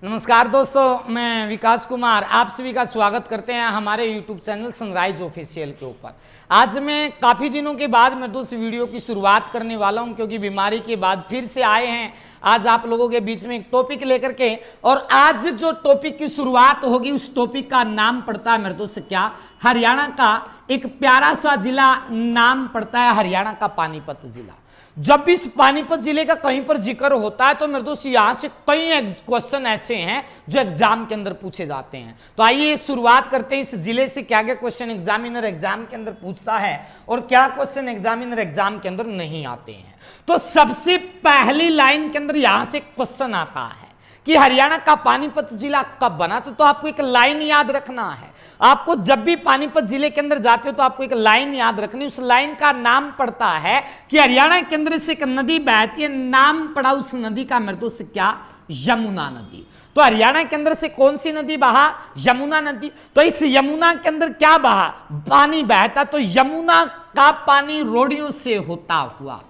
नमस्कार दोस्तों, मैं विकास कुमार आप सभी का स्वागत करते हैं हमारे YouTube चैनल सनराइज ऑफिशियल के ऊपर। आज मैं काफ़ी दिनों के बाद मैं दोस्त वीडियो की शुरुआत करने वाला हूं, क्योंकि बीमारी के बाद फिर से आए हैं आज आप लोगों के बीच में एक टॉपिक लेकर के। और आज जो टॉपिक की शुरुआत होगी उस टॉपिक का नाम पड़ता है मेरे दोस्त क्या, हरियाणा का एक प्यारा सा जिला नाम पड़ता है हरियाणा का पानीपत जिला। जब भी इस पानीपत जिले का कहीं पर जिक्र होता है तो मेरे दोस्त यहां से कई क्वेश्चन ऐसे हैं जो एग्जाम के अंदर पूछे जाते हैं। तो आइए शुरुआत करते हैं इस जिले से क्या क्या क्वेश्चन एग्जामिनर एग्जाम के अंदर पूछता है और क्या क्वेश्चन एग्जामिनर एग्जाम के अंदर नहीं आते हैं। तो सबसे पहली लाइन के अंदर यहां से क्वेश्चन आता है कि हरियाणा का पानीपत जिला कब बना। तो आपको एक लाइन याद रखना है। आपको जब भी पानीपत जिले के अंदर जाते हो तो आपको एक लाइन याद रखनी, उस लाइन का नाम पड़ता है कि हरियाणा के अंदर से एक नदी बहती है, नाम पड़ा उस नदी का मेरे दोस्त क्या, यमुना नदी। तो हरियाणा के अंदर से कौन सी नदी बहा, यमुना नदी। तो इस यमुना के अंदर क्या बहा, पानी बहता। तो यमुना का पानी रोडियों से होता हुआ,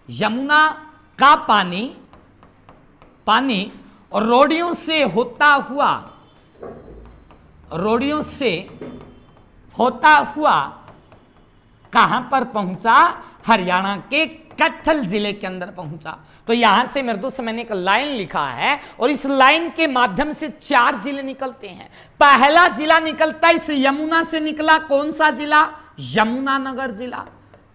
यमुना का पानी और रोडियों से होता हुआ, रोडियों से होता हुआ कहां पर पहुंचा, हरियाणा के कैथल जिले के अंदर पहुंचा। तो यहां से मेरे दोस्त मैंने एक लाइन लिखा है और इस लाइन के माध्यम से 4 जिले निकलते हैं। पहला जिला निकलता है इस यमुना से निकला, कौन सा जिला, यमुनानगर जिला।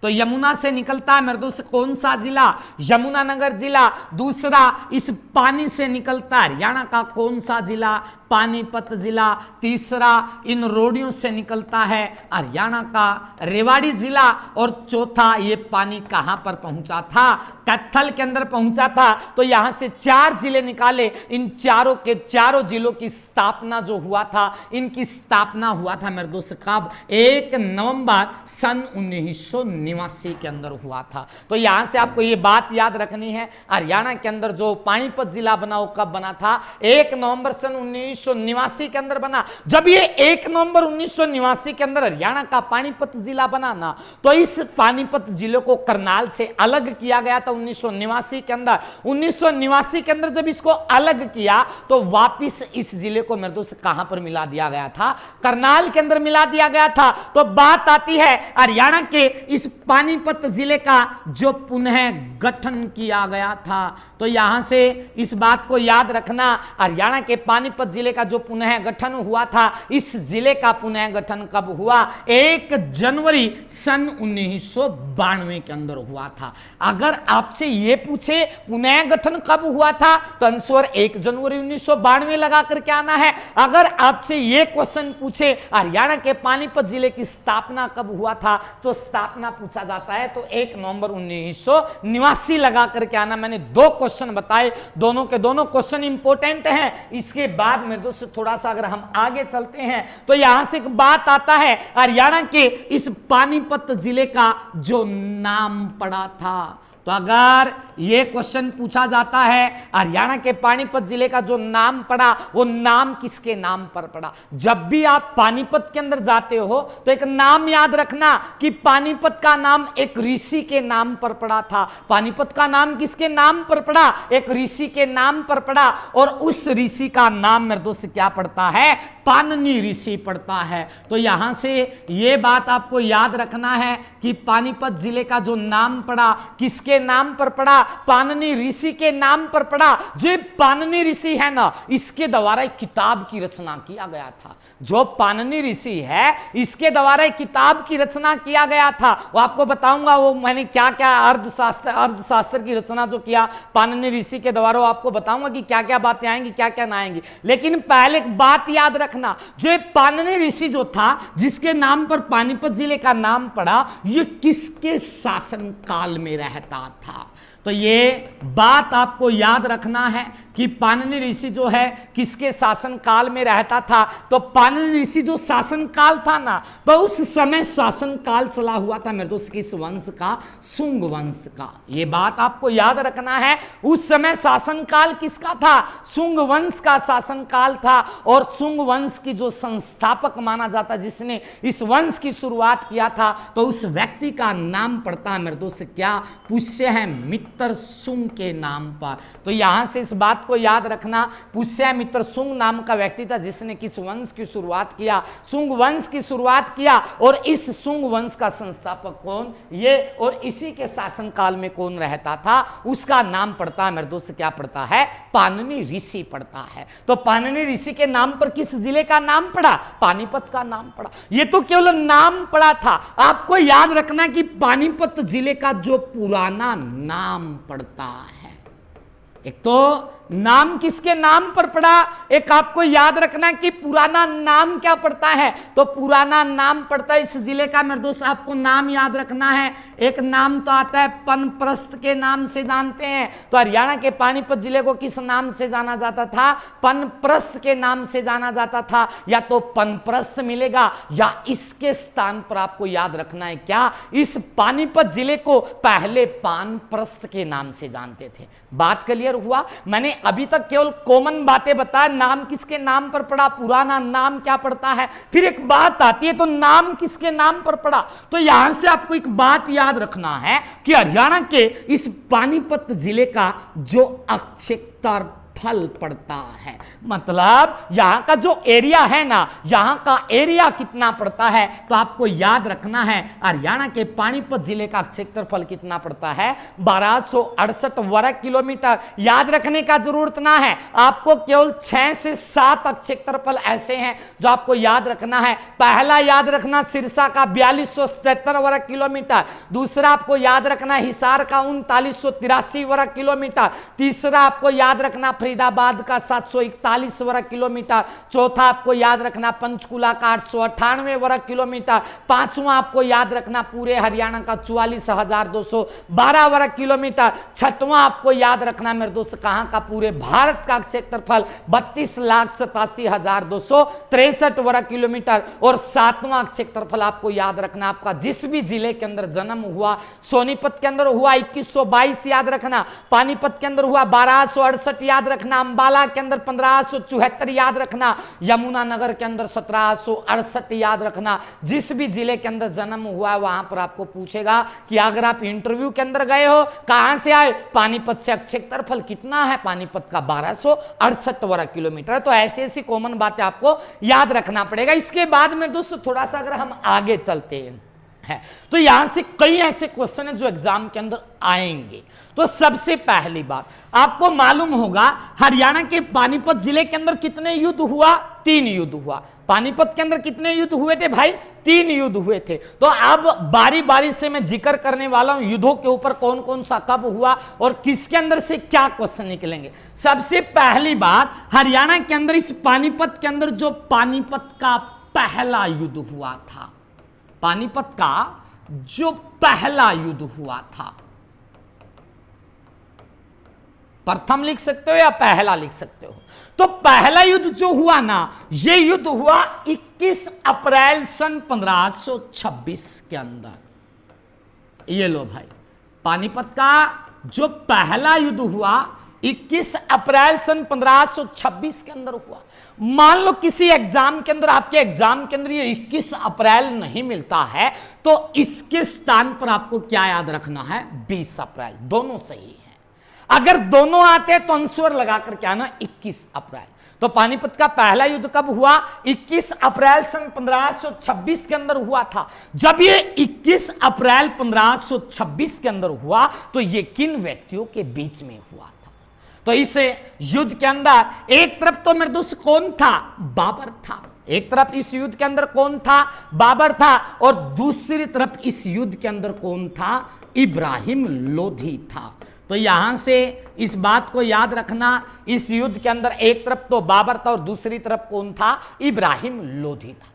तो यमुना से निकलता है मेरे दोस्त कौन सा जिला, यमुनानगर जिला। दूसरा इस पानी से निकलता है हरियाणा का कौन सा जिला, पानीपत जिला। तीसरा इन रोडियों से निकलता है हरियाणा का रेवाड़ी जिला। और चौथा ये पानी कहां पर पहुंचा था, कैथल के अंदर पहुंचा था। तो यहां से 4 जिले निकाले, इन चारों के चारों जिलों की स्थापना जो हुआ था, इनकी स्थापना हुआ था मेरे दोस्त कब, 1 नवंबर सन 1989 के अंदर हुआ था। तो यहां से आपको ये बात याद रखनी है, हरियाणा के अंदर जो पानीपत जिला बना वो कब बना था, 1 नवंबर सन 1989 के अंदर बना। जब ये 1 नवंबर 1989 के अंदर हरियाणा का पानीपत जिला बना ना, तो इस पानीपत जिले को करनाल से अलग किया गया था 1989 के अंदर। 1989 के अंदर जब इसको अलग किया तो वापिस इस जिले को मेरे दोस्त कहां पर मिला दिया गया था, करनाल के अंदर मिला दिया गया था। तो बात आती है हरियाणा के इस पानीपत जिले का जो पुनः गठन किया गया था। तो यहां से इस बात को याद रखना, हरियाणा के पानीपत जिले का जो पुनः गठन हुआ था, इस जिले का पुनः गठन कब हुआ, 1 जनवरी सन 1992 के अंदर हुआ था। अगर आपसे यह पूछे पुनः गठन कब हुआ था तो आंसर 1 जनवरी 1992 लगा करके आना है। अगर आपसे यह क्वेश्चन पूछे हरियाणा के पानीपत जिले की स्थापना कब हुआ था तो स्थापना पूछा जाता है तो 1 नवंबर 1989 लगा करके आना। मैंने 2 क्वेश्चन बताए, दोनों के दोनों क्वेश्चन इंपॉर्टेंट हैं। इसके बाद मेरे दोस्त थोड़ा सा अगर हम आगे चलते हैं तो यहां से एक बात आता है, हरियाणा के इस पानीपत जिले का जो नाम पड़ा था। तो अगर यह क्वेश्चन पूछा जाता है हरियाणा के पानीपत जिले का जो नाम पड़ा वो नाम किसके नाम पर पड़ा। जब भी आप पानीपत के अंदर जाते हो तो एक नाम याद रखना कि पानीपत का नाम एक ऋषि के नाम पर पड़ा था। पानीपत का नाम किसके नाम पर पड़ा, एक ऋषि के नाम पर पड़ा। और उस ऋषि का नाम मेरे दोस्त क्या पड़ता है, पाणिनि ऋषि पड़ता है। तो यहां से यह बात आपको याद रखना है कि पानीपत जिले का जो नाम पड़ा किसके नाम पर पड़ा, पाणिनि ऋषि के नाम पर पड़ा। जो पाणिनि ऋषि है ना, इसके द्वारा एक किताब की रचना किया गया था। जो पाणिनि ऋषि है इसके द्वारा एक किताब की रचना किया गया था। वो आपको बताऊंगा वो मैंने क्या क्या अर्थशास्त्र की रचना जो किया पाणिनि ऋषि के द्वारा, वो आपको बताऊंगा कि क्या क्या बातें आएंगी क्या क्या ना आएंगी। लेकिन पहले एक बात याद रखना, जो पाणिनि ऋषि जो था जिसके नाम पर पानीपत जिले का नाम पड़ा, ये किसके शासन काल में रहता था। तो ये बात आपको याद रखना है कि पाणिनि ऋषि जो है किसके शासन काल में रहता था। तो पाणिनि ऋषि जो शासन काल था ना, तो उस समय शासन काल चला हुआ था मेरे दोस्त किस वंश का, शुंग वंश का। ये बात आपको याद रखना है, उस समय शासन काल किसका था, शुंग वंश का शासन काल था। और शुंग वंश की जो संस्थापक माना जाता, जिसने इस वंश की शुरुआत किया था, तो उस व्यक्ति का नाम पड़ता है मेरे दोस्त क्या, पुष्य है मित्र शुंग के नाम पर। तो यहां से इस बात आपको याद रखना, पुष्यमित्र शुंग नाम का व्यक्ति था जिसने किस वंश की शुरुआत किया, शुंग वंश की शुरुआत किया। और इस शुंग वंश का संस्थापक कौन, ये, और इसी के शासनकाल में कौन रहता था, उसका नाम पड़ता है मेरे दोस्त, क्या पड़ता है, पाणिनि ऋषि पड़ता है। तो पाणिनि ऋषि के नाम पर किस जिले का नाम पड़ा, पानीपत का नाम पड़ा। ये तो केवल नाम पड़ा था, आपको याद रखना कि पानीपत जिले का जो पुराना नाम पड़ता है, एक तो नाम किसके नाम पर पड़ा, एक आपको याद रखना कि पुराना नाम क्या पड़ता है, तो पुराना नाम पड़ता है इस जिले का मेरे दोस्त, आपको नाम याद रखना है। एक नाम तो आता है पनप्रस्थ के नाम से जानते हैं, तो हरियाणा के पानीपत जिले को किस नाम से जाना जाता था, पनप्रस्थ के नाम से जाना जाता था। या तो पनप्रस्थ मिलेगा या इसके स्थान पर आपको याद रखना है क्या, इस पानीपत जिले को पहले पानप्रस्थ के नाम से जानते थे। बात क्लियर हुआ, मैंने अभी तक केवल कॉमन बातें बताया, नाम किसके नाम पर पड़ा, पुराना नाम क्या पड़ता है। फिर एक बात आती है, तो नाम किसके नाम पर पड़ा, तो यहां से आपको एक बात याद रखना है कि हरियाणा के इस पानीपत जिले का जो क्षेत्रफल पड़ता है, मतलब यहां का जो एरिया है ना, यहां का एरिया कितना पड़ता है, तो आपको याद रखना है हरियाणा के पानीपत जिले का क्षेत्रफल कितना पड़ता है, 1268 वर्ग किलोमीटर। याद रखने का जरूरत ना है, आपको केवल 6 से 7 क्षेत्रफल ऐसे हैं जो आपको याद रखना है। पहला याद रखना सिरसा का 4277 वर्ग किलोमीटर, दूसरा आपको याद रखना हिसार का 3983 वर्ग किलोमीटर, तीसरा आपको याद रखना फरीदाबाद का 741 वर्ग किलोमीटर, चौथा आपको याद रखना पंचकुला का 898 वर्ग किलोमीटर, पांचवा आपको याद रखना पूरे हरियाणा का 44,212 वर्ग किलोमीटर, छठवां आपको याद रखना मेरे दोस्त कहां का, पूरे भारत का क्षेत्रफल 32,87,263 वर्ग किलोमीटर, और सातवां क्षेत्रफल आपको याद रखना आपका जिस भी जिले के अंदर जन्म हुआ, सोनीपत के अंदर हुआ 2122 याद रखना, पानीपत के अंदर हुआ 1268 याद रखना, अंबाला के अंदर 1574 याद रखना, यमुनानगर के अंदर 1768 याद रखना। जिस भी जिले के अंदर जन्म हुआ है वहां पर आपको पूछेगा कि अगर आप इंटरव्यू के अंदर गए हो, कहां से आए, पानीपत से, क्षेत्रफल कितना है, पानीपत का 1268 वर्ग किलोमीटर। तो ऐसी ऐसी कॉमन बातें आपको याद रखना पड़ेगा। इसके बाद में दोस्तों थोड़ा सा अगर हम आगे चलते हैं तो यहां से कई ऐसे क्वेश्चन है जो एग्जाम के अंदर आएंगे। तो सबसे पहली बात आपको मालूम होगा हरियाणा के पानीपत जिले के अंदर कितने युद्ध हुआ, 3 युद्ध हुआ। पानीपत के अंदर कितने युद्ध हुए थे भाई, 3 युद्ध हुए थे। तो अब बारी बारी से मैं जिक्र करने वाला हूं युद्धों के ऊपर, कौन कौन सा कब हुआ और किसके अंदर से क्या क्वेश्चन निकलेंगे। सबसे पहली बात, हरियाणा के अंदर इस पानीपत के अंदर जो पानीपत का पहला युद्ध हुआ था, पानीपत का जो पहला युद्ध हुआ था, प्रथम लिख सकते हो या पहला लिख सकते हो, तो पहला युद्ध जो हुआ ना, ये युद्ध हुआ 21 अप्रैल सन 1526 के अंदर। ये लो भाई, पानीपत का जो पहला युद्ध हुआ 21 अप्रैल सन 1526 के अंदर हुआ। मान लो किसी एग्जाम के अंदर, आपके एग्जाम के अंदर ये 21 अप्रैल नहीं मिलता है, तो इसके स्थान पर आपको क्या याद रखना है, 20 अप्रैल। दोनों सही है। अगर दोनों आते हैं तो अंशवर लगाकर क्या ना 21 अप्रैल। तो पानीपत का पहला युद्ध कब हुआ, 21 अप्रैल सन 1526 के अंदर हुआ था। जब ये 21 अप्रैल 1526 के अंदर हुआ तो ये किन व्यक्तियों के बीच में हुआ था, तो इस युद्ध के अंदर एक तरफ तो मेरे दोस्त कौन था, बाबर था। एक तरफ इस युद्ध के अंदर कौन था, बाबर था, और दूसरी तरफ इस युद्ध के अंदर कौन था, इब्राहिम लोधी था। तो यहां से इस बात को याद रखना, इस युद्ध के अंदर एक तरफ तो बाबर था और दूसरी तरफ कौन था, इब्राहिम लोधी था।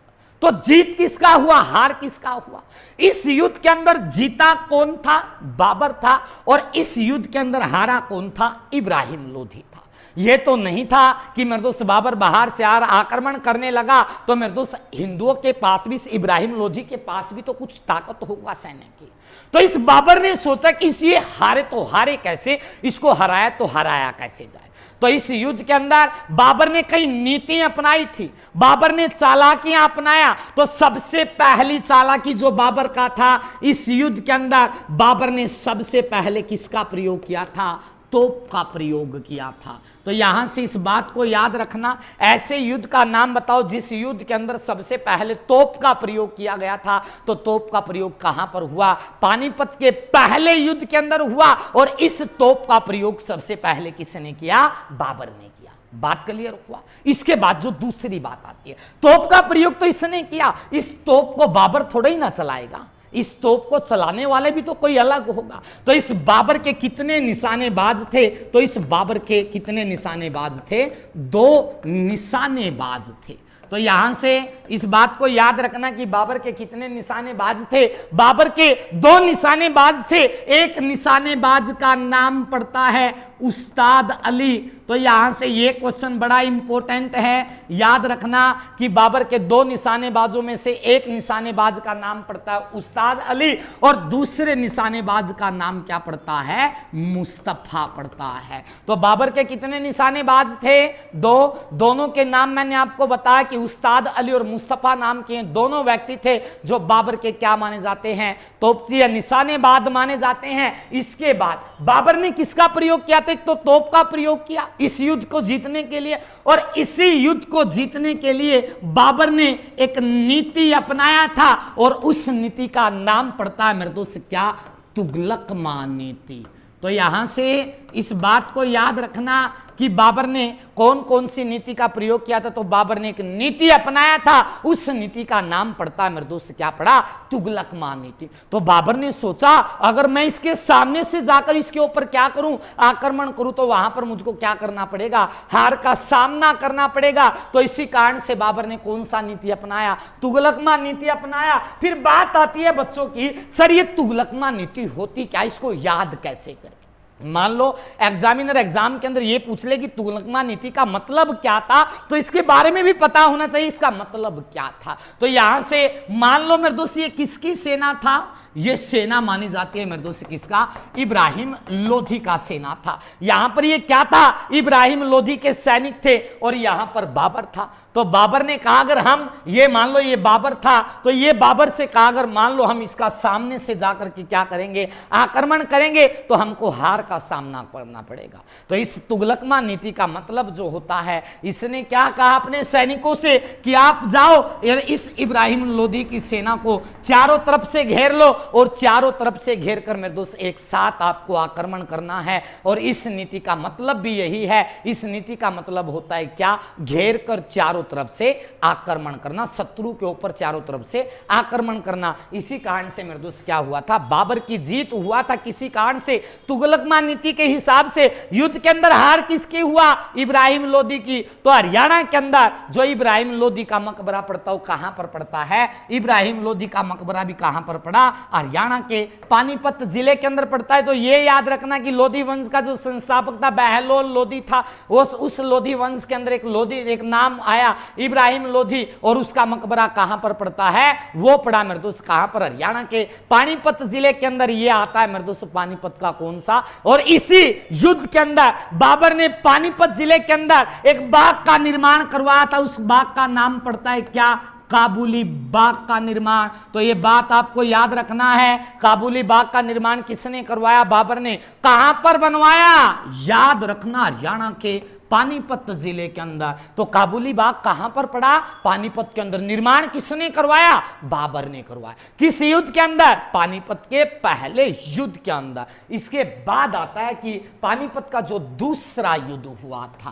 तो जीत किसका हुआ, हार किसका हुआ। इस युद्ध के अंदर जीता कौन था, बाबर था, और इस युद्ध के अंदर हारा कौन था, इब्राहिम लोधी था। यह तो नहीं था कि मेरे दोस्त बाबर बाहर से आक्रमण करने लगा तो मेरे दोस्त हिंदुओं के पास भी, इब्राहिम लोधी के पास भी तो कुछ ताकत होगा सैन्य की। तो इस बाबर ने सोचा कि ये हारे तो हारे कैसे, इसको हराया तो हराया कैसे जाए। तो इस युद्ध के अंदर बाबर ने कई नीति अपनाई थी, बाबर ने चालाकियां अपनाया। तो सबसे पहली चालाकी जो बाबर का था, इस युद्ध के अंदर बाबर ने सबसे पहले किसका प्रयोग किया था, तोप का प्रयोग किया था। तो यहां से इस बात को याद रखना, ऐसे युद्ध का नाम बताओ जिस युद्ध के अंदर सबसे पहले तोप का प्रयोग किया गया था। तो तोप का प्रयोग कहां पर हुआ? पानीपत के पहले युद्ध के अंदर हुआ। और इस तोप का प्रयोग सबसे पहले किसने किया? बाबर ने किया। बात क्लियर हुआ। इसके बाद जो दूसरी बात आती है, तोप का प्रयोग तो इसने किया, इस तोप को बाबर थोड़ा ही ना चलाएगा, इस तोप को चलाने वाले भी तो कोई अलग होगा। तो इस बाबर के कितने निशानेबाज थे? तो इस बाबर के कितने निशानेबाज थे? 2 निशानेबाज थे। तो यहां से इस बात को याद रखना कि बाबर के कितने निशानेबाज थे? बाबर के 2 निशानेबाज थे। एक निशानेबाज का नाम पड़ता है उस्ताद अली। तो यहां से ये क्वेश्चन बड़ा इंपॉर्टेंट है, याद रखना कि बाबर के 2 निशानेबाजों में से एक निशानेबाज का नाम पड़ता है उस्ताद अली और दूसरे निशानेबाज का नाम क्या पड़ता है? मुस्तफा पड़ता है। तो बाबर के कितने निशानेबाज थे? 2। दोनों के नाम मैंने आपको बताया कि उस्ताद अली और मुस्तफा नाम के दोनों व्यक्ति थे जो बाबर के क्या माने जाते हैं? तोपची या निशानेबाज माने जाते हैं। इसके बाद बाबर ने किसका प्रयोग किया था? एक तो तोप का प्रयोग किया इस युद्ध को जीतने के लिए, और इसी युद्ध को जीतने के लिए बाबर ने एक नीति अपनाया था और उस नीति का नाम पड़ता है मेरे दोस्त क्या? तुगलकमान नीति। तो यहां से इस बात को याद रखना कि बाबर ने कौन कौन सी नीति का प्रयोग किया था। तो बाबर ने एक नीति अपनाया था, उस नीति का नाम पड़ता है मेरे दोस्त क्या पड़ा? तुगलकमान नीति। तो बाबर ने सोचा अगर मैं इसके सामने से जाकर इसके ऊपर क्या करूं? आक्रमण करूं, तो वहां पर मुझको क्या करना पड़ेगा? हार का सामना करना पड़ेगा। तो इसी कारण से बाबर ने कौन सा नीति अपनाया? तुगलकमान नीति अपनाया। फिर बात आती है बच्चों की, सर ये तुगलकमान नीति होती क्या, इसको याद कैसे करें? मान लो एग्जामिनर एग्जाम के अंदर ये पूछ ले कि तुगलकमान नीति का मतलब क्या था, तो इसके बारे में भी पता होना चाहिए इसका मतलब क्या था। तो यहां से मान लो मेरे दोस्त ये किसकी सेना था? ये सेना मानी जाती है मेरे दोस्त किसका? इब्राहिम लोधी का सेना था। यहां पर ये क्या था? इब्राहिम लोधी के सैनिक थे और यहां पर बाबर था। तो बाबर ने कहा अगर हम ये मान लो ये बाबर था, तो ये बाबर से कहा अगर मान लो हम इसका सामने से जाकर के क्या करेंगे? आक्रमण करेंगे, तो हमको हार का सामना करना पड़ेगा। तो इस तुगलकमान नीति का मतलब जो होता है, इसने क्या कहा अपने सैनिकों से कि आप जाओ इस इब्राहिम लोधी की सेना को चारों तरफ से घेर लो और चारों तरफ से घेर कर मेरे दोस्त एक साथ आपको आक्रमण करना है। और इस नीति का मतलब भी यही है। इस नीति का मतलब होता है क्या? घेर कर चारों तरफ से आक्रमण करना, शत्रु के ऊपर चारों तरफ से आक्रमण करना। इसी कारण से मेरे दोस्त क्या हुआ था? बाबर की जीत हुआ था। किसी कारण से? तुगलकमान नीति के हिसाब से। युद्ध के अंदर हार किसकी हुआ? इब्राहिम लोधी की। तो हरियाणा के अंदर जो इब्राहिम लोधी का मकबरा पड़ता है, कहां पर पड़ता है? इब्राहिम लोधी का मकबरा भी कहां पर पड़ा? हरियाणा के पानीपत जिले के अंदर पड़ता है। तो यह याद रखना कि लोधी वंश का जो संस्थापक था बहलोल लोधी था, उस लोधी वंश के अंदर एक लोधी एक नाम आया इब्राहिम लोधी, और उसका मकबरा कहां पर पड़ता है? वो पड़ा मेरे दोस्त कहां पर? हरियाणा के पानीपत जिले के अंदर ये आता है मेरे दोस्त पानीपत का कौन सा? और इसी युद्ध के अंदर बाबर ने पानीपत जिले के अंदर एक बाग का निर्माण करवाया था। उस बाग का नाम पड़ता है क्या? काबुली बाग का निर्माण। तो ये बात आपको याद रखना है, काबुली बाग का निर्माण किसने करवाया? बाबर ने। कहां पर बनवाया? याद रखना हरियाणा के पानीपत जिले के अंदर। तो काबुली बाग कहां पर पड़ा? पानीपत के अंदर। निर्माण किसने करवाया? बाबर ने करवाया। किस युद्ध के अंदर? पानीपत के पहले युद्ध के अंदर। इसके बाद आता है कि पानीपत का जो दूसरा युद्ध हुआ था,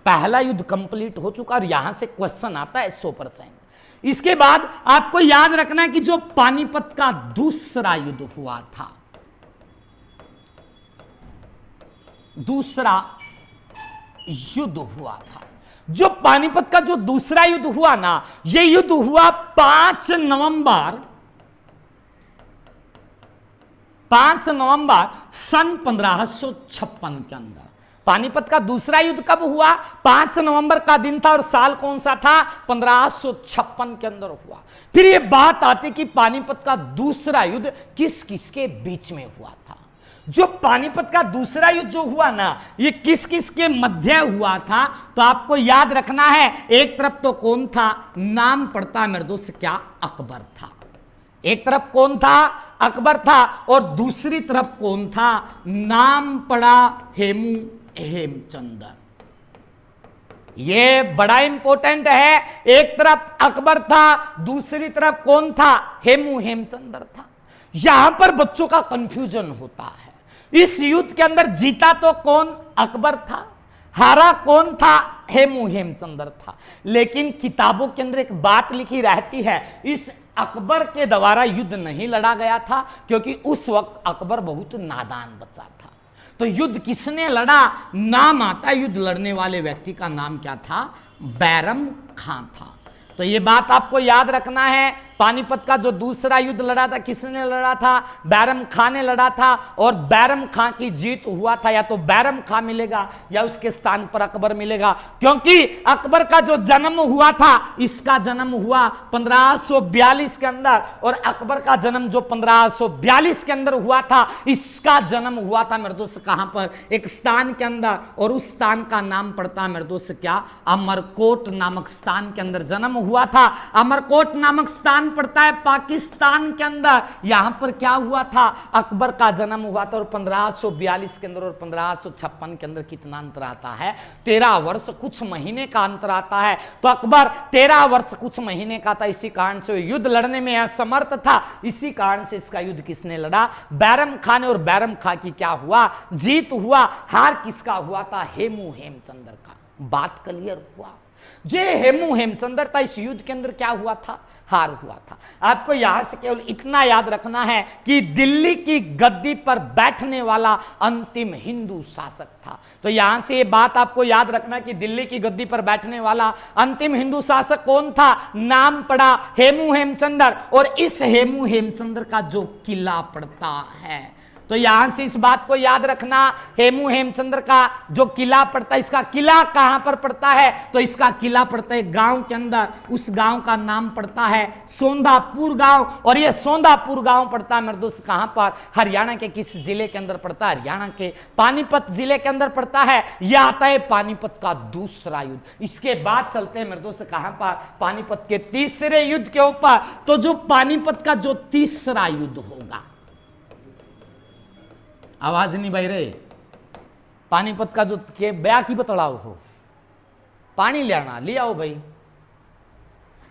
पहला युद्ध कंप्लीट हो चुका और यहां से क्वेश्चन आता है 100%। इसके बाद आपको याद रखना कि जो पानीपत का दूसरा युद्ध हुआ था, दूसरा युद्ध हुआ था, जो पानीपत का जो दूसरा युद्ध हुआ ना, यह युद्ध हुआ 5 नवंबर सन 1556 के अंदर। पानीपत का दूसरा युद्ध कब हुआ? 5 नवंबर का दिन था और साल कौन सा था? 1556 के अंदर हुआ। फिर यह बात आती कि पानीपत का दूसरा युद्ध किस किस के बीच में हुआ था। जो पानीपत का दूसरा युद्ध जो हुआ ना, ये किस किस के मध्य हुआ था? तो आपको याद रखना है, एक तरफ तो कौन था? नाम पड़ता है मेरे दोस्त क्या? अकबर था। एक तरफ कौन था? अकबर था। और दूसरी तरफ कौन था? नाम पड़ा हेमचंद्र। ये बड़ा इंपॉर्टेंट है। एक तरफ अकबर था, दूसरी तरफ कौन था? हेमू हेमचंद्र था। यहां पर बच्चों का कंफ्यूजन होता है। इस युद्ध के अंदर जीता तो कौन? अकबर था। हारा कौन था? हेमू हेमचंद्र था। लेकिन किताबों के अंदर एक बात लिखी रहती है, इस अकबर के द्वारा युद्ध नहीं लड़ा गया था, क्योंकि उस वक्त अकबर बहुत नादान बच्चा था। तो युद्ध किसने लड़ा? नाम आता है युद्ध लड़ने वाले व्यक्ति का नाम क्या था? बैरम खां था। तो ये बात आपको याद रखना है। पानीपत का जो दूसरा युद्ध लड़ा था, किसने लड़ा था? बैरम खां ने लड़ा था। और बैरम खां की जीत हुआ था। या तो बैरम खां मिलेगा या उसके स्थान पर अकबर मिलेगा, क्योंकि अकबर का जो जन्म हुआ था, इसका जन्म हुआ 1542 के अंदर, और अकबर का जन्म जो 1542 के अंदर हुआ था, इसका जन्म हुआ था मेरे दोस्त कहां पर? एक स्थान के अंदर, और उस स्थान का नाम पड़ता है मेरे दोस्त क्या? अमरकोट नामक स्थान के अंदर जन्म हुआ था। अमरकोट नामक स्थान पड़ता है पाकिस्तान के अंदर। यहां पर क्या हुआ था? अकबर का जन्म हुआ था, और 1542 के अंदर और 1556 के अंदर कितना अंतर आता है? 13 वर्ष कुछ महीने का अंतर आता है। तो अकबर 13 वर्ष कुछ महीने का था, इसी कारण से युद्ध लड़ने में असमर्थ था। इसी कारण से इसका युद्ध किसने लड़ा? बैरम खां ने। और बैरम खां की क्या हुआ? जीत हुआ। हार किसका हुआ था? हेमू हेमचंद्र का। बात क्लियर हुआ? जो हेमू हेमचंद्र था, इस युद्ध के अंदर क्या हुआ था? हार हुआ था। आपको यहां से केवल इतना याद रखना है कि दिल्ली की गद्दी पर बैठने वाला अंतिम हिंदू शासक था। तो यहां से ये बात आपको याद रखना कि दिल्ली की गद्दी पर बैठने वाला अंतिम हिंदू शासक कौन था? नाम पड़ा हेमू हेमचंद्र। और इस हेमू हेमचंद्र का जो किला पड़ता है, तो यहां से इस बात को याद रखना, हेमू हेमचंद्र का जो किला पड़ता है, इसका किला कहां पर पड़ता है? तो इसका किला पड़ता है गांव के अंदर। उस गांव का नाम पड़ता है सोंधापुर गांव। और यह सोंधापुर गांव पड़ता है मेरे दोस्त कहां पर? हरियाणा के किस जिले के अंदर पड़ता है? हरियाणा के पानीपत जिले के अंदर पड़ता है। यह आता है पानीपत का दूसरा युद्ध। इसके बाद चलते हैं मेरे दोस्त कहां पर? पानीपत के तीसरे युद्ध के ऊपर। तो जो पानीपत का जो तीसरा युद्ध होगा, आवाज नहीं भाई रे, पानीपत का जो के बया की बतलाओ हो, पानी ले आना, ले आओ भाई,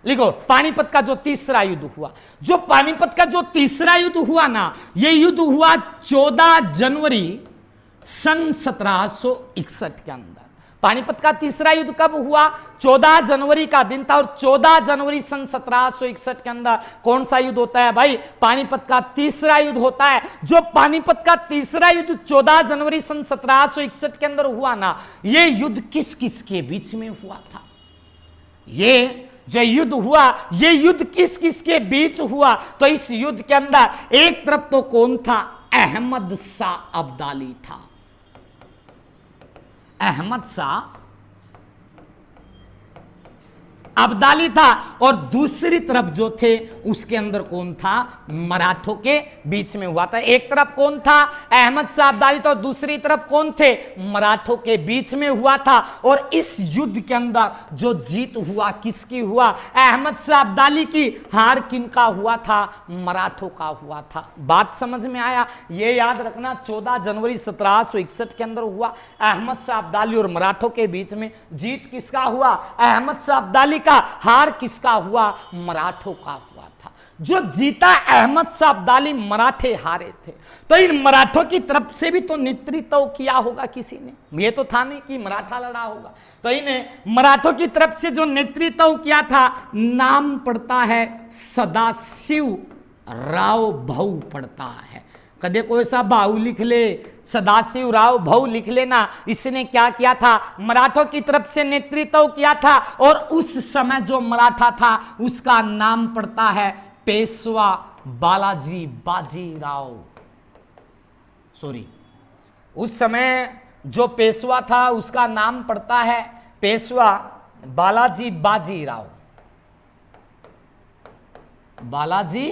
लिखो। पानीपत का जो तीसरा युद्ध हुआ, जो पानीपत का जो तीसरा युद्ध हुआ ना, यह युद्ध हुआ 14 जनवरी सन 1761 के अंदर। पानीपत का तीसरा युद्ध कब हुआ? 14 जनवरी का दिन था। और 14 जनवरी सन 1761 के अंदर कौन सा युद्ध होता है भाई? पानीपत का तीसरा युद्ध होता है। जो पानीपत का तीसरा युद्ध 14 जनवरी सन 1761 के अंदर हुआ ना, यह युद्ध किस किस के बीच में हुआ था? ये जो युद्ध हुआ, ये युद्ध किस किस के बीच हुआ? तो इस युद्ध के अंदर एक तरफ तो कौन था? अहमद शाह अब्दाली था। अहमद शाह अब्दाली था। और दूसरी तरफ जो थे उसके अंदर कौन था? मराठों के बीच में हुआ था। एक तरफ कौन था? अहमद शाह अब्दाली। तो दूसरी तरफ कौन थे? मराठों के बीच में हुआ था। और इस युद्ध के अंदर जो जीत हुआ, किसकी हुआ? अहमद शाह अब्दाली की। हार किनका हुआ था? मराठों का हुआ था। बात समझ में आया? ये याद रखना, 14 जनवरी 1761 के अंदर हुआ। अहमद शाह अब्दाली और मराठों के बीच में जीत किसका हुआ? अहमद शाह अब्दाली का। हार किसका हुआ? मराठों का हुआ था। जो जीता अहमद शाह अब्दाली, मराठे हारे थे। तो इन मराठों की तरफ से भी तो नेतृत्व किया होगा किसी ने। ये तो था नहीं कि मराठा लड़ा होगा। तो इन्हें मराठों की तरफ से जो नेतृत्व किया था, नाम पड़ता है सदाशिव राव भाऊ पड़ता है। कदे कोई सा भाऊ लिख ले, सदाशिव राव भाऊ लिख लेना। इसने क्या किया था? मराठों की तरफ से नेतृत्व किया था। और उस समय जो मराठा था उसका नाम पड़ता है पेशवा बालाजी बाजीराव। सॉरी, उस समय जो पेशवा था उसका नाम पड़ता है पेशवा बालाजी बाजीराव। बालाजी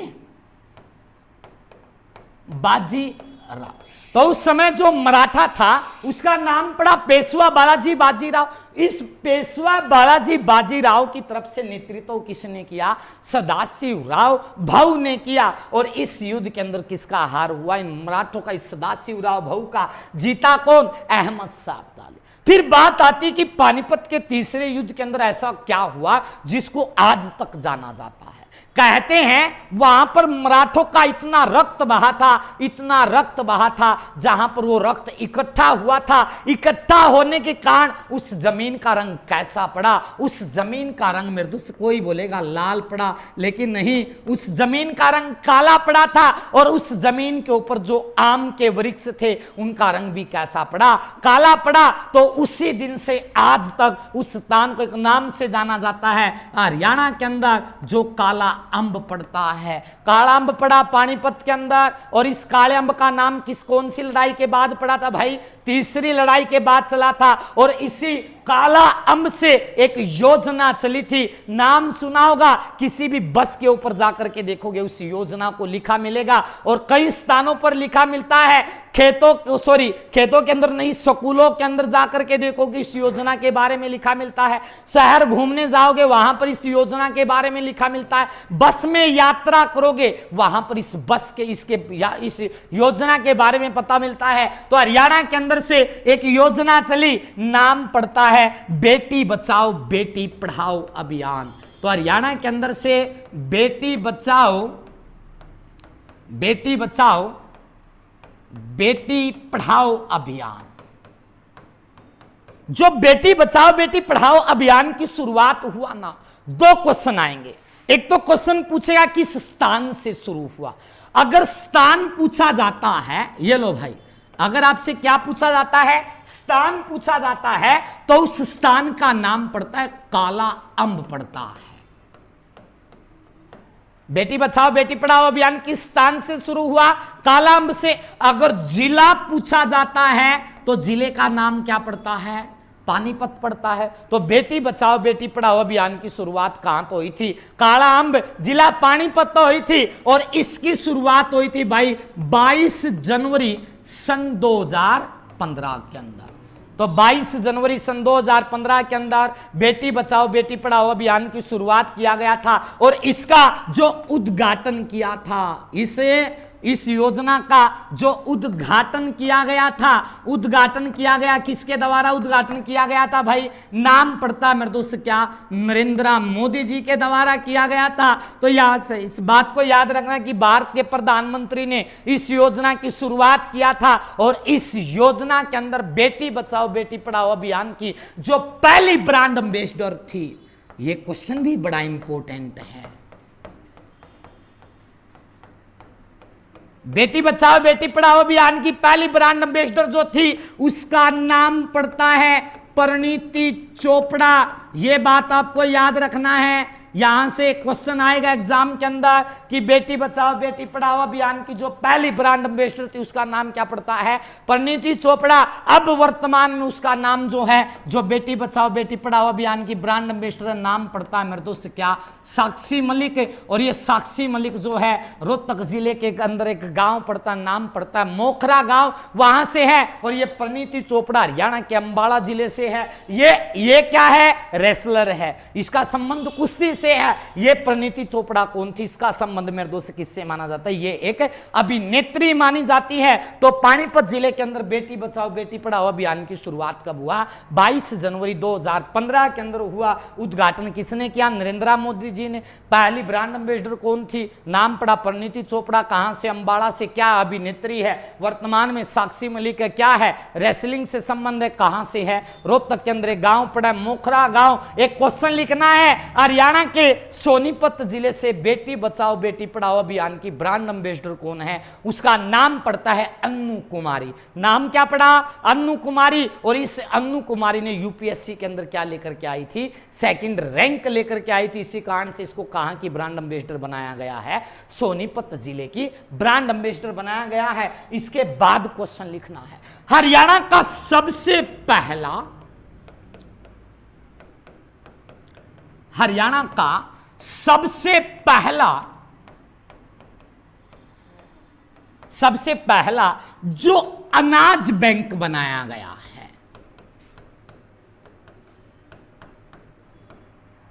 बाजीराव। तो उस समय जो मराठा था उसका नाम पड़ा पेशवा बालाजी बाजीराव। इस पेशवा बालाजी बाजीराव की तरफ से नेतृत्व किसने किया? सदाशिव राव भाऊ ने किया। और इस युद्ध के अंदर किसका हार हुआ? इन मराठों का, इस सदाशिव राव भाऊ का। जीता कौन? अहमद शाह अब्दाली। फिर बात आती कि पानीपत के तीसरे युद्ध के अंदर ऐसा क्या हुआ जिसको आज तक जाना जाता है। कहते हैं वहां पर मराठों का इतना रक्त बहा था, इतना रक्त बहा था, जहां पर वो रक्त इकट्ठा हुआ था, इकट्ठा होने के कारण उस जमीन का रंग कैसा पड़ा, उस जमीन का रंग मृदु से कोई बोलेगा लाल पड़ा, लेकिन नहीं, उस जमीन का रंग काला पड़ा था। और उस जमीन के ऊपर जो आम के वृक्ष थे उनका रंग भी कैसा पड़ा, काला पड़ा। तो उसी दिन से आज तक उस स्थान को एक नाम से जाना जाता है, हरियाणा के अंदर जो काला अंब पड़ता है। काला अंब पड़ा पानीपत के अंदर, और इस काले अंब का नाम कौन सी लड़ाई के बाद पड़ा था भाई? तीसरी लड़ाई के बाद चला था। और इसी काला अंब से एक योजना चली थी, नाम सुना होगा, किसी भी बस के ऊपर जाकर के देखोगे उस योजना को लिखा मिलेगा, और कई स्थानों पर लिखा मिलता है। खेतों के अंदर नहीं, स्कूलों के अंदर जाकर के देखोगे इस योजना के बारे में लिखा मिलता है। शहर घूमने जाओगे वहां पर इस योजना के बारे में लिखा मिलता है। बस में यात्रा करोगे वहां पर इस योजना के बारे में पता मिलता है। तो हरियाणा के अंदर से एक योजना चली, नाम पड़ता है बेटी बचाओ बेटी पढ़ाओ अभियान। तो हरियाणा के अंदर से बेटी बचाओ बेटी पढ़ाओ अभियान, जो बेटी बचाओ बेटी पढ़ाओ अभियान की शुरुआत हुआ ना, दो क्वेश्चन आएंगे। एक तो क्वेश्चन पूछेगा किस स्थान से शुरू हुआ। अगर स्थान पूछा जाता है, ये लो भाई, अगर आपसे क्या पूछा जाता है, स्थान पूछा जाता है, तो उस स्थान का नाम पड़ता है काला अंब पड़ता है। बेटी बचाओ बेटी पढ़ाओ अभियान किस स्थान से शुरू हुआ? काला अंब से। अगर जिला पूछा जाता है तो जिले का नाम क्या पड़ता है? पानीपत पड़ता है। तो बेटी बचाओ बेटी पढ़ाओ अभियान की शुरुआत कहां तो हुई थी? काला अंब, जिला पानीपत तो हुई थी। और इसकी शुरुआत हुई थी भाई 22 जनवरी सन 2015 के अंदर। तो 22 जनवरी सन 2015 के अंदर बेटी बचाओ बेटी पढ़ाओ अभियान की शुरुआत किया गया था। और इसका जो उद्घाटन किया था, इस योजना का जो उद्घाटन किया गया था, उद्घाटन किया गया किसके द्वारा उद्घाटन किया गया था भाई? नाम पड़ता मेरे दोस्त क्या? नरेंद्र मोदी जी के द्वारा किया गया था। तो यहां से इस बात को याद रखना कि भारत के प्रधानमंत्री ने इस योजना की शुरुआत किया था। और इस योजना के अंदर बेटी बचाओ बेटी पढ़ाओ अभियान की जो पहली ब्रांड एम्बेसडर थी, यह क्वेश्चन भी बड़ा इंपॉर्टेंट है। बेटी बचाओ बेटी पढ़ाओ अभियान की पहली ब्रांड एम्बेसडर जो थी उसका नाम पड़ता है परिणीति चोपड़ा। यह बात आपको याद रखना है। यहां से क्वेश्चन आएगा एग्जाम के अंदर कि बेटी बचाओ बेटी पढ़ाओ अभियान की जो पहली ब्रांड एम्बेसडर थी उसका नाम क्या पड़ता है? परिणीति चोपड़ा। अब वर्तमान में उसका नाम जो है, जो बेटी बचाओ बेटी पढ़ाओ अभियान की ब्रांड एम्बेसडर नाम पड़ता है मेरे दोस्त क्या? साक्षी मलिक। और ये साक्षी मलिक जो है रोहतक जिले के अंदर एक गांव पड़ता है, नाम पड़ता है मोखरा गांव, वहां से है। और ये परिणीति चोपड़ा हरियाणा के अंबाला जिले से है। ये क्या है? रेसलर है। इसका संबंध कुश्ती से है। ये परिणीति चोपड़ा कौन थी? इसका संबंध मेरे दोस्त किससे माना जाता है? ये एक अभिनेत्री मानी जाती है। तो पानीपत जिले के अंदर बेटी बचाओ बेटी पढ़ाओ अभियान की शुरुआत कब हुआ? 22 जनवरी 2015 के अंदर हुआ। उद्घाटन किसने किया? नरेंद्र मोदी जी ने। पहली ब्रांड एम्बेसडर कौन थी? नाम पड़ा परिणीति चोपड़ा। कहां से? अंबाला से। क्या अभिनेत्री है? वर्तमान में साक्षी मलिक है। क्या है? रेसलिंग से संबंध है। कहां से है? रोहतक के अंदर गांव पड़ा मोखरा गांव। एक क्वेश्चन लिखना है, हरियाणा के सोनीपत जिले से बेटी बचाओ बेटी पढ़ाओ अभियान की ब्रांड एम्बेसडर कौन है? उसका नाम पड़ता है अन्नू कुमारी। नाम क्या पड़ा? अन्नू कुमारी। और इस अन्नू कुमारी ने यूपीएससी के अंदर क्या लेकर के आई थी? सेकंड रैंक लेकर के आई थी। इसी कारण से इसको कहां की ब्रांड एम्बेसडर बनाया गया है? सोनीपत जिले की ब्रांड एम्बेसडर बनाया गया है। इसके बाद क्वेश्चन लिखना है, हरियाणा का सबसे पहला सबसे पहला जो अनाज बैंक बनाया गया है,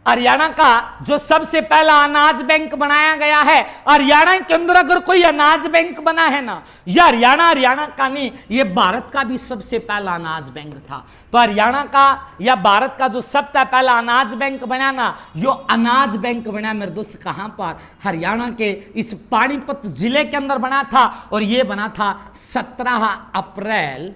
हरियाणा का जो सबसे पहला अनाज बैंक बनाया गया है, हरियाणा के अंदर अगर कोई अनाज बैंक बना है ना, यह हरियाणा का नहीं, यह भारत का भी सबसे पहला अनाज बैंक था। तो हरियाणा का या भारत का जो सबसे पहला अनाज बैंक बना ना, यो अनाज बैंक बना मेरे दोस्त कहां पर, हरियाणा के इस पानीपत जिले के अंदर बना था, और यह बना था 17 अप्रैल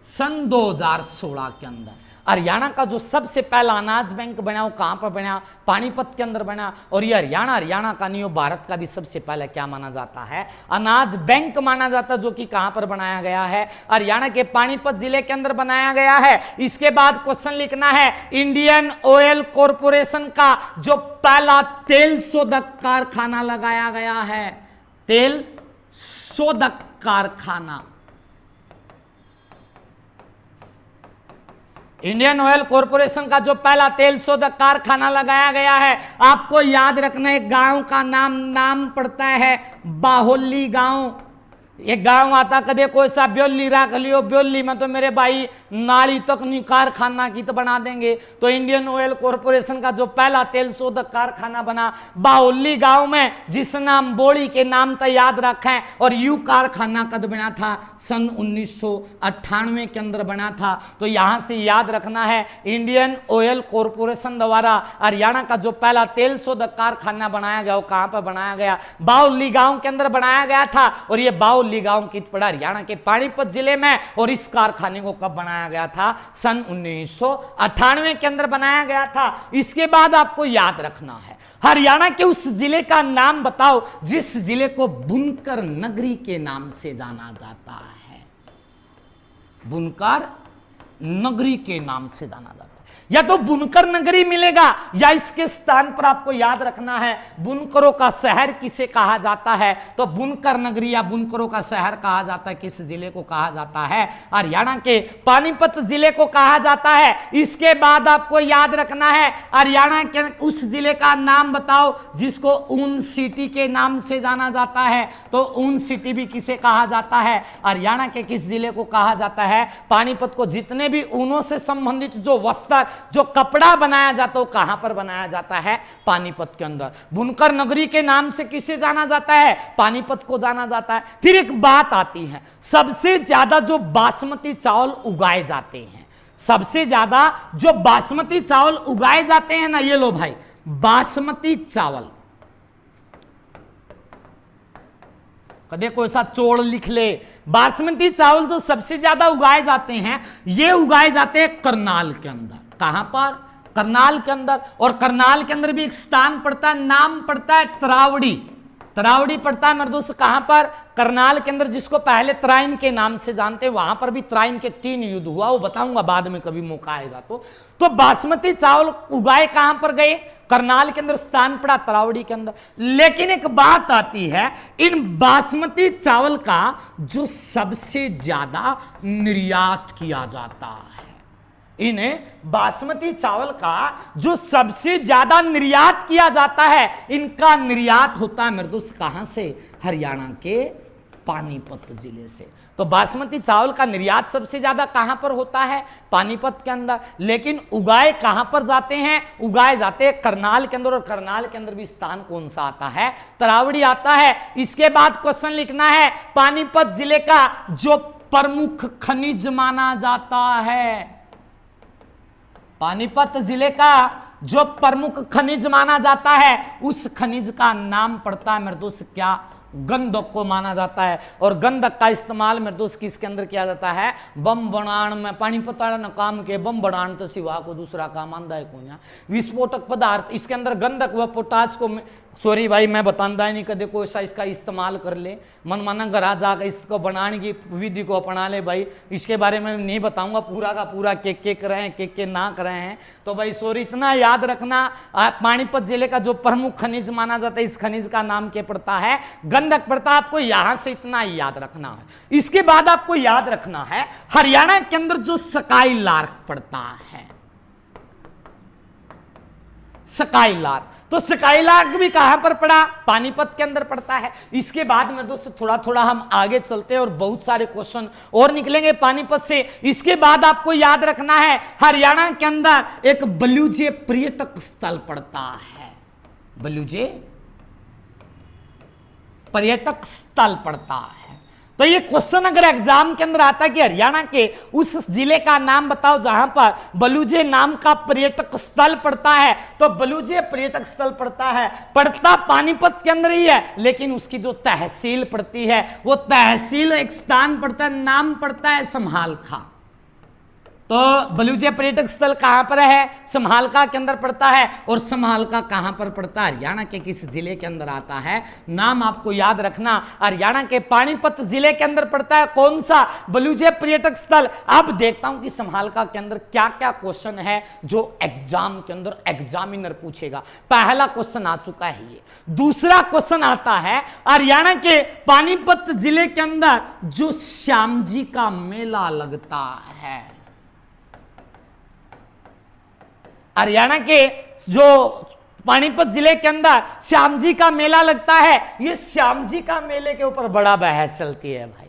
सन 2016 के अंदर। हरियाणा का जो सबसे पहला अनाज बैंक बना वो कहां पर बना, पानीपत के अंदर बना। और ये हरियाणा का नहीं, भारत का भी सबसे पहला क्या माना जाता है, अनाज बैंक माना जाता है, जो कि कहां पर बनाया गया है, हरियाणा के पानीपत जिले के अंदर बनाया गया है। इसके बाद क्वेश्चन लिखना है, इंडियन ऑयल कॉरपोरेशन का जो पहला तेल शोधक कारखाना लगाया गया है, तेल शोधक कारखाना, इंडियन ऑयल कॉरपोरेशन का जो पहला तेल शोधक कारखाना लगाया गया है, आपको याद रखना एक गांव का नाम पड़ता है बाहोली गांव। एक गांव आता कदे कोई सा ब्योली रख लियो, ब्योली में तो मेरे भाई नाली तक नहीं कारखाना की तो बना देंगे। तो इंडियन ऑयल कॉरपोरेशन का जो पहला तेल शोधक कारखाना बना बाहुल्ली गांव में, जिस नाम बोड़ी के नाम तो याद रखें। और यू कारखाना कद बना था, सन 1998 के अंदर बना था। तो यहां से याद रखना है, इंडियन ऑयल कॉरपोरेशन द्वारा हरियाणा का जो पहला तेल शोधक कारखाना बनाया गया, वो कहां पर बनाया गया, बाहुल्ली गांव के अंदर बनाया गया था। और ये बाहुल्ली गांव की पड़ा हरियाणा के पानीपत जिले में। और इस कारखाने को कब बनाया गया था, सन 1998 के अंदर बनाया गया था। इसके बाद आपको याद रखना है, हरियाणा के उस जिले का नाम बताओ जिस जिले को बुनकर नगरी के नाम से जाना जाता है, बुनकर नगरी के नाम से जाना जाता है। या तो बुनकर नगरी मिलेगा, या इसके स्थान पर आपको याद रखना है बुनकरों का शहर किसे कहा जाता है। तो बुनकर नगरी या बुनकरों का शहर कहा जाता है, किस जिले को कहा जाता है, हरियाणा के पानीपत जिले को कहा जाता है। इसके बाद आपको याद रखना है, हरियाणा के उस जिले का नाम बताओ जिसको ऊन सिटी के नाम से जाना जाता है। तो ऊन सिटी भी किसे कहा जाता है, हरियाणा के किस जिले को कहा जाता है, पानीपत को। जितने भी ऊनों से संबंधित जो वस्त्र, जो कपड़ा बनाया जाता है, वो कहां पर बनाया जाता है, पानीपत के अंदर। बुनकर नगरी के नाम से किसे जाना जाता है, पानीपत को जाना जाता है। फिर एक बात आती है, सबसे ज्यादा जो बासमती चावल उगाए जाते हैं, सबसे ज्यादा जो बासमती चावल उगाए जाते हैं ना, ये लो भाई, बासमती चावल, कदे कोई सा चोड़ लिख ले। बासमती चावल जो सबसे ज्यादा उगाए जाते हैं, ये उगाए जाते हैं करनाल के अंदर। कहां पर, करनाल के अंदर। और करनाल के अंदर भी एक स्थान पड़ता है, नाम पड़ता है तरावड़ी। तरावड़ी पड़ता है मेरे दोस्त कहां पर, करनाल के अंदर, जिसको पहले तराइन के नाम से जानते हैं। वहां पर भी तराइन के 3 युद्ध हुआ, वो बताऊंगा बाद में कभी मौका आएगा तो बासमती चावल उगाए कहां पर गए, करनाल के अंदर स्थान पड़ा तरावड़ी के अंदर। लेकिन एक बात आती है, इन बासमती चावल का जो सबसे ज्यादा निर्यात किया जाता है, इन बासमती चावल का जो सबसे ज्यादा निर्यात किया जाता है, इनका निर्यात होता है मेरे दोस्त कहां से, हरियाणा के पानीपत जिले से। तो बासमती चावल का निर्यात सबसे ज्यादा कहां पर होता है, पानीपत के अंदर। लेकिन उगाए कहां पर जाते हैं, उगाए जाते हैं करनाल के अंदर। और करनाल के अंदर भी स्थान कौन सा आता है, तरावड़ी आता है। इसके बाद क्वेश्चन लिखना है, पानीपत जिले का जो प्रमुख खनिज माना जाता है, पानीपत जिले का जो प्रमुख खनिज माना जाता है, उस खनिज का नाम पड़ता है मेरे दोस्त क्या, गंधक को माना जाता है। और गंधक का इस्तेमाल मेरे दोस्त किसके अंदर किया जाता है, बम बनाने में। पानीपत न काम के बम बनाने तो सिवा को दूसरा काम आंदा है कौन, विस्फोटक पदार्थ। इसके अंदर गंधक व पोटास को, सॉरी भाई मैं बताता ही नहीं, कदे कोई सा इसका इस्तेमाल कर ले, मन माना घर जाकर इसको बनाने की विधि को अपना ले भाई। इसके बारे में नहीं बताऊंगा पूरा का पूरा के कर रहे हैं, के ना कर रहे हैं। तो भाई सॉरी, इतना याद रखना, पानीपत जिले का जो प्रमुख खनिज माना जाता है, इस खनिज का नाम क्या पड़ता है, गंधक पड़ता है। आपको यहां से इतना ही याद रखना है। इसके बाद आपको याद रखना है, हरियाणा के अंदर जो स्काई लार्क पड़ता है, स्काईलार्क। तो स्काईलार्क भी कहां पर पड़ा? पानीपत के अंदर पड़ता है। इसके बाद मेरे दोस्तों थोड़ा थोड़ा हम आगे चलते हैं और बहुत सारे क्वेश्चन और निकलेंगे पानीपत से। इसके बाद आपको याद रखना है हरियाणा के अंदर एक बलूजे पर्यटक स्थल पड़ता है, बलूजे पर्यटक स्थल पड़ता है। तो ये क्वेश्चन अगर एग्जाम के अंदर आता है कि हरियाणा के उस जिले का नाम बताओ जहां पर बलूजे नाम का पर्यटक स्थल पड़ता है, तो बलूजे पर्यटक स्थल पड़ता पानीपत के अंदर ही है, लेकिन उसकी जो तहसील पड़ती है वो तहसील एक स्थान पड़ता है, नाम पड़ता है समालखा। तो बलूजे पर्यटक स्थल कहां पर है? समालखा के अंदर पड़ता है। और समालखा कहां पर पड़ता है? हरियाणा के किस जिले के अंदर आता है? नाम आपको याद रखना, हरियाणा के पानीपत जिले के अंदर पड़ता है। कौन सा? बलूजे पर्यटक स्थल। अब देखता हूं कि समालखा के अंदर क्या क्या क्वेश्चन है जो एग्जाम के अंदर एग्जामिनर पूछेगा। पहला क्वेश्चन आ चुका है ये। दूसरा क्वेश्चन आता है हरियाणा के पानीपत जिले के अंदर जो श्याम जी का मेला लगता है, हरियाणा के जो पानीपत जिले के अंदर श्याम जी का मेला लगता है, ये श्याम जी का मेले के ऊपर बड़ा बहस चलती है भाई।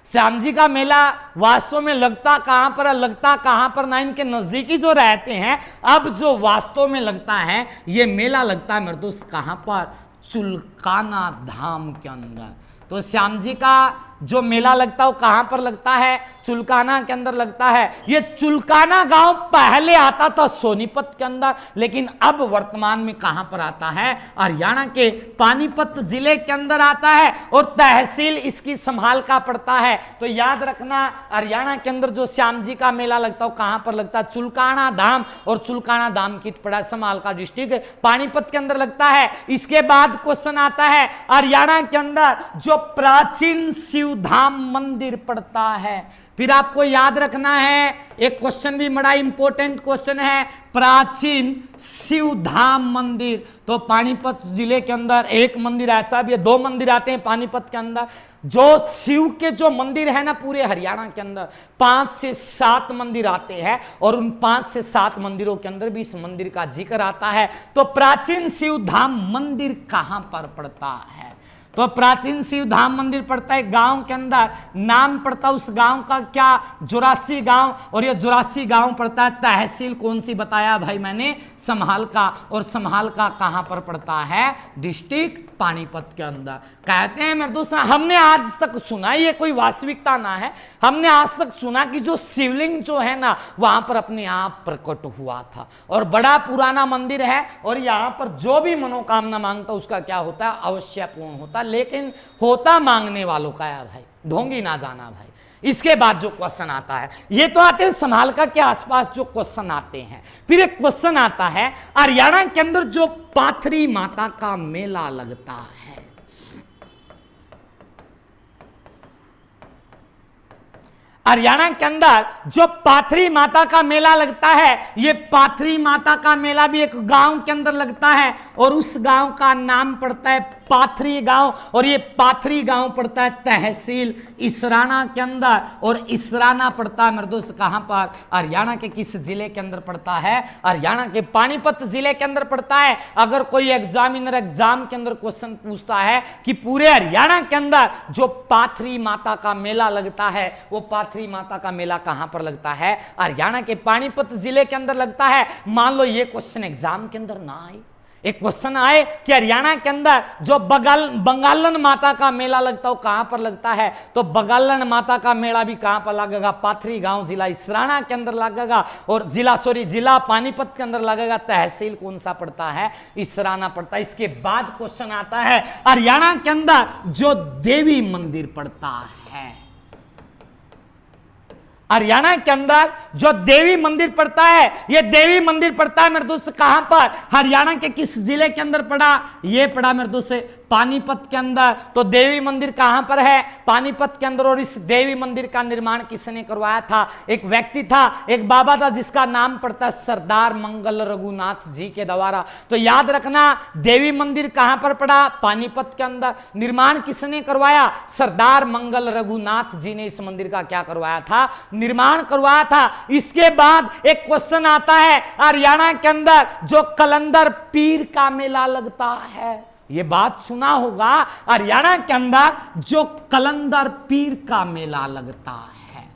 श्याम जी का मेला वास्तव में लगता कहां पर है, लगता कहां पर ना, इनके नजदीकी जो रहते हैं। अब जो वास्तव में लगता है ये मेला लगता है मेरे दोस्त कहां पर? चुलकाना धाम के अंदर। तो श्याम जी का जो मेला लगता है वो कहां पर लगता है? चुलकाना के अंदर लगता है। ये चुलकाना गांव पहले आता था सोनीपत के अंदर, लेकिन अब वर्तमान में कहां पर आता है? हरियाणा के पानीपत जिले के अंदर आता है और तहसील इसकी समालखा पड़ता है। तो याद रखना हरियाणा के अंदर जो श्याम जी का मेला लगता है वो कहां पर लगता है? चुलकाना धाम। और चुलकाना धाम की पड़ा समालखा डिस्ट्रिक्ट पानीपत के अंदर लगता है। इसके बाद क्वेश्चन आता है हरियाणा के अंदर जो प्राचीन शिवधाम मंदिर पड़ता है। फिर आपको याद रखना है एक क्वेश्चन भी बड़ा इंपॉर्टेंट क्वेश्चन है, प्राचीन शिवधाम मंदिर। तो पानीपत जिले के अंदर एक मंदिर ऐसा भी है, दो मंदिर आते हैं पानीपत के अंदर। जो शिव के जो मंदिर है ना पूरे हरियाणा के अंदर 5 से 7 मंदिर आते हैं और उन 5 से 7 मंदिरों के अंदर भी इस मंदिर का जिक्र आता है। तो प्राचीन शिवधाम मंदिर कहां पर पड़ता है? तो प्राचीन शिव धाम मंदिर पड़ता है गांव के अंदर। नाम पड़ता है उस गांव का क्या? जोरासी गांव। और ये जोरासी गांव पड़ता है। तहसील कौन सी बताया भाई मैंने? समालखा। और समालखा कहां पर पड़ता है? डिस्ट्रिक्ट पानीपत के अंदर। कहते हैं मेरे दोस्त हमने आज तक सुना, ये कोई वास्तविकता ना है, हमने आज तक सुना कि जो शिवलिंग जो है ना वहां पर अपने आप प्रकट हुआ था और बड़ा पुराना मंदिर है। और यहां पर जो भी मनोकामना मांगता उसका क्या होता है? अवश्य पूर्ण होता। लेकिन होता मांगने वालों का है भाई, ढोंगी ना जाना भाई। इसके बाद जो क्वेश्चन आता है, ये तो आते हैं समालखा के आसपास जो क्वेश्चन आते हैं। फिर एक क्वेश्चन आता है हरियाणा के अंदर जो पाथरी माता का मेला लगता है। हरियाणा के अंदर जो पाथरी माता का मेला लगता है, ये पाथरी माता का मेला भी एक गांव के अंदर लगता है और उस गांव का नाम पड़ता है पाथरी गांव। और ये पाथरी गांव पड़ता है तहसील इसराना के अंदर। और इसराना पड़ता है मेरे दोस्त कहां पर? हरियाणा के किस जिले के अंदर पड़ता है? हरियाणा के पानीपत जिले के अंदर पड़ता है। अगर कोई एग्जामिनर एग्जाम के अंदर क्वेश्चन पूछता है कि पूरे हरियाणा के अंदर जो पाथरी माता का मेला लगता है, वो पाथरी माता का मेला कहां पर लगता है? हरियाणा के पानीपत जिले के अंदर लगता है। मान लो ये क्वेश्चन एग्जाम के अंदर ना आए, एक क्वेश्चन आए कि हरियाणा के अंदर जो बंगालन माता का मेला लगता है वो कहां पर लगता है? तो बंगालन माता का मेला भी कहां पर लगेगा? पाथरी गांव जिला इसराना के अंदर लगेगा। और जिला पानीपत के अंदर लगेगा। तहसील कौन सा पड़ता है? इसराना पड़ता है। इसके बाद क्वेश्चन आता है हरियाणा के अंदर जो देवी मंदिर पड़ता है। हरियाणा के अंदर जो देवी मंदिर पड़ता है, ये देवी मंदिर पड़ता है मेरे दोस्त कहां पर? हरियाणा के किस जिले के अंदर पड़ा? ये पड़ा मेरे दोस्त पानीपत के अंदर। तो देवी मंदिर कहां पर है? पानीपत के अंदर। और इस देवी मंदिर का निर्माण किसने करवाया था? एक व्यक्ति था, एक बाबा था जिसका नाम पड़ता है सरदार मंगल रघुनाथ जी के द्वारा। तो याद रखना देवी मंदिर कहां पर पड़ा? पानीपत के अंदर। निर्माण किसने करवाया? सरदार मंगल रघुनाथ जी ने इस मंदिर का क्या करवाया था? निर्माण करवाया था। इसके बाद एक क्वेश्चन आता है, हरियाणा के अंदर जो कलंदर पीर का मेला लगता है, ये बात सुना होगा, हरियाणा के अंदर जो कलंदर पीर का मेला लगता है।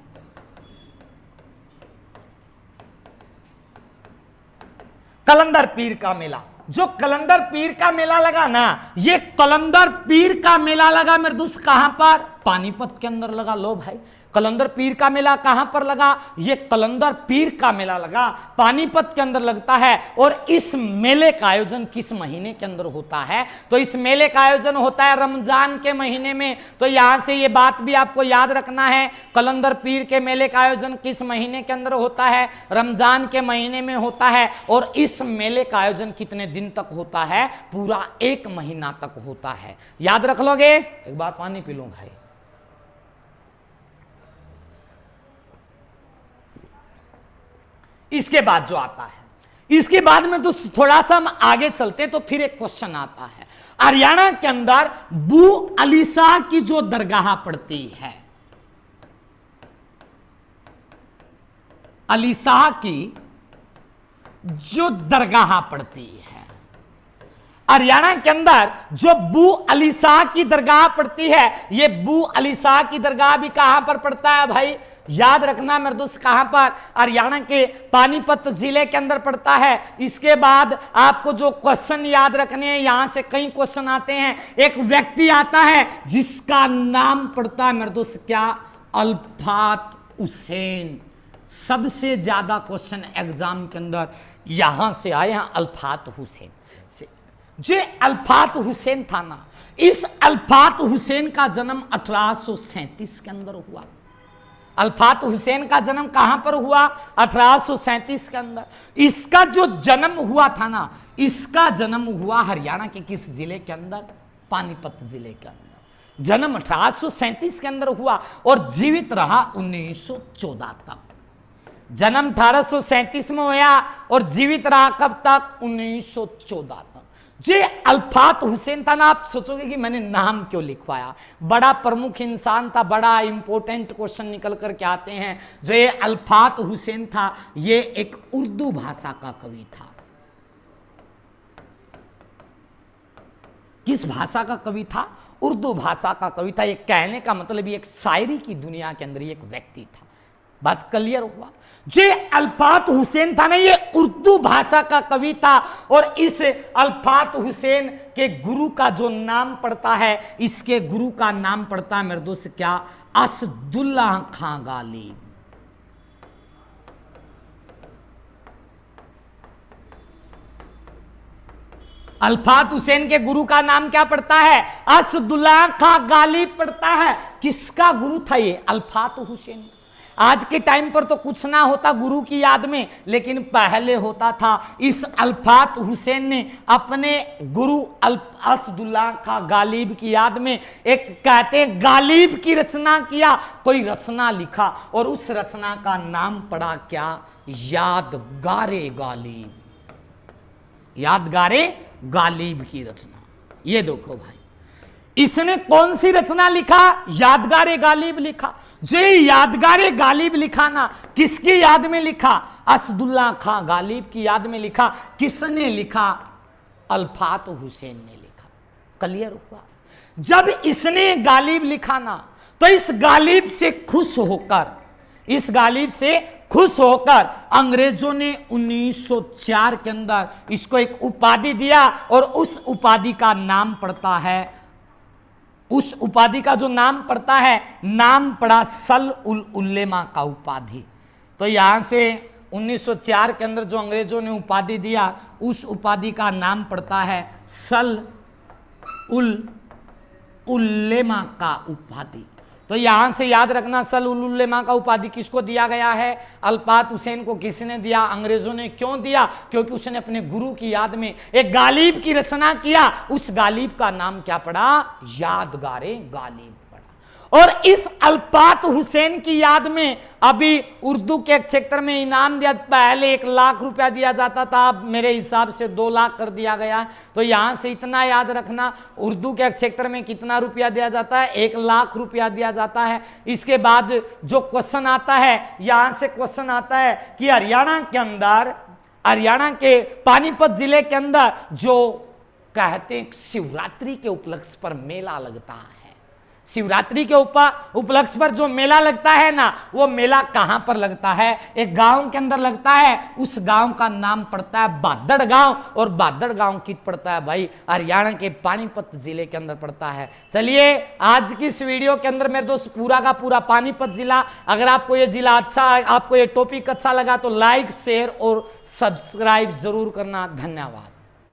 कलंदर पीर का मेला, जो कलंदर पीर का मेला लगा ना, ये कलंदर पीर का मेला लगा मेरे दोस्त कहां पर? पानीपत के अंदर लगा। लो भाई, कलंदर पीर का मेला कहां पर लगा? ये कलंदर पीर का मेला लगा, पानीपत के अंदर लगता है। और इस मेले का आयोजन किस महीने के अंदर होता है? तो इस मेले का आयोजन होता है रमजान के महीने में। तो यहां से ये बात भी आपको याद रखना है, कलंदर पीर के मेले का आयोजन किस महीने के अंदर होता है? रमजान के महीने में होता है। और इस मेले का आयोजन कितने दिन तक होता है? पूरा 1 महीना तक होता है। याद रख लोगे? एक बार पानी पी लो भाई। इसके बाद जो आता है, इसके बाद में तो थोड़ा सा हम आगे चलते तो फिर एक क्वेश्चन आता है, हरियाणा के अंदर बू अली शाह की जो दरगाह पड़ती है, अली शाह की जो दरगाह पड़ती है, हरियाणा के अंदर जो बू अली शाह की दरगाह पड़ती है, ये बू अली शाह की दरगाह भी कहां पर पड़ता है भाई? याद रखना मेरे दोस्त, कहां पर? हरियाणा के पानीपत जिले के अंदर पड़ता है। इसके बाद आपको जो क्वेश्चन याद रखने हैं, यहां से कई क्वेश्चन आते हैं। एक व्यक्ति आता है जिसका नाम पड़ता है मेरे दोस्त क्या? अल्फात हुसैन। सबसे ज्यादा क्वेश्चन एग्जाम के अंदर यहां से आए हैं, अल्फात हुसैन से। जो अल्फात हुसैन था ना, इस अल्फात हुसैन का जन्म 1837 के अंदर हुआ। अल्फात हुसैन का जन्म कहां पर हुआ? 1837 के अंदर। इसका जो जन्म हुआ था ना, इसका जन्म हुआ हरियाणा के किस जिले के अंदर? पानीपत जिले के अंदर। जन्म 1837 के अंदर हुआ और जीवित रहा 1914 तक। जन्म 1837 में हुआ और जीवित रहा कब तक? 1914 तक। जे अल्फात हुसैन था ना, आप सोचोगे कि मैंने नाम क्यों लिखवाया, बड़ा प्रमुख इंसान था, बड़ा इंपॉर्टेंट क्वेश्चन निकल करके आते हैं। जो ये अल्फात हुसैन था, ये एक उर्दू भाषा का कवि था। किस भाषा का कवि था? उर्दू भाषा का कवि था। ये कहने का मतलब ये एक शायरी की दुनिया के अंदर एक व्यक्ति था। बात क्लियर हुआ? जो अल्फात हुसैन था ना, ये उर्दू भाषा का कवि था। और इस अल्फात हुसैन के गुरु का जो नाम पड़ता है, इसके गुरु का नाम पड़ता है मेरे दोस्त क्या? असदुल्ला खां गालिब। अल्फात हुसैन के गुरु का नाम क्या पड़ता है? असदुल्ला खां गालिब पड़ता है। किसका गुरु था ये? अल्फात हुसैन। आज के टाइम पर तो कुछ ना होता गुरु की याद में, लेकिन पहले होता था। इस अल्फात हुसैन ने अपने गुरु असदुल्ला खां गालिब की याद में एक कहते हैं गालिब की रचना किया, कोई रचना लिखा और उस रचना का नाम पड़ा क्या? यादगारे गालिब। यादगारे गालिब की रचना। ये देखो भाई, इसने कौन सी रचना लिखा? यादगारे गालिब लिखा। जो यादगारे गालिब लिखा ना, किसकी याद में लिखा? असदुल्ला खां गालिब की याद में लिखा। किसने लिखा? अल्फात हुसैन ने लिखा। क्लियर हुआ? जब इसने गालिब लिखा ना, तो इस गालिब से खुश होकर अंग्रेजों ने 1904 के अंदर इसको एक उपाधि दिया और उस उपाधि का नाम पड़ता है, उस उपाधि का जो नाम पड़ता है, नाम पड़ा सल उल उल्लेमा का उपाधि। तो यहां से 1904 के अंदर जो अंग्रेजों ने उपाधि दिया, उस उपाधि का नाम पड़ता है सल उल उल्लेमा का उपाधि। तो यहां से याद रखना, सल उल उल्लेमा का उपाधि किसको दिया गया है? अल्फात हुसैन को। किसने दिया? अंग्रेजों ने। क्यों दिया? क्योंकि उसने अपने गुरु की याद में एक गालिब की रचना किया। उस गालिब का नाम क्या पड़ा? यादगारे गालिब पड़ा। और इस अल्पात हुसैन की याद में अभी उर्दू के क्षेत्र में इनाम दिया, पहले 1 लाख रुपया दिया जाता था, अब मेरे हिसाब से 2 लाख कर दिया गया है। तो यहां से इतना याद रखना, उर्दू के क्षेत्र में कितना रुपया दिया जाता है, 1 लाख रुपया दिया जाता है। इसके बाद जो क्वेश्चन आता है, यहां से क्वेश्चन आता है कि हरियाणा के अंदर, हरियाणा के पानीपत जिले के अंदर जो कहते हैं शिवरात्रि के उपलक्ष्य पर मेला लगता है, शिवरात्रि के उपलक्ष्य पर जो मेला लगता है ना, वो मेला कहां पर लगता है? एक गांव के अंदर लगता है। उस गांव का नाम पड़ता है बादड़ गांव, और बादड़ गांव कित पड़ता है भाई? हरियाणा के पानीपत जिले के अंदर पड़ता है। चलिए आज की इस वीडियो के अंदर मेरे दोस्त पूरा का पूरा पानीपत जिला, अगर आपको ये जिला अच्छा, आपको ये टॉपिक अच्छा लगा तो लाइक, शेयर और सब्सक्राइब जरूर करना। धन्यवाद।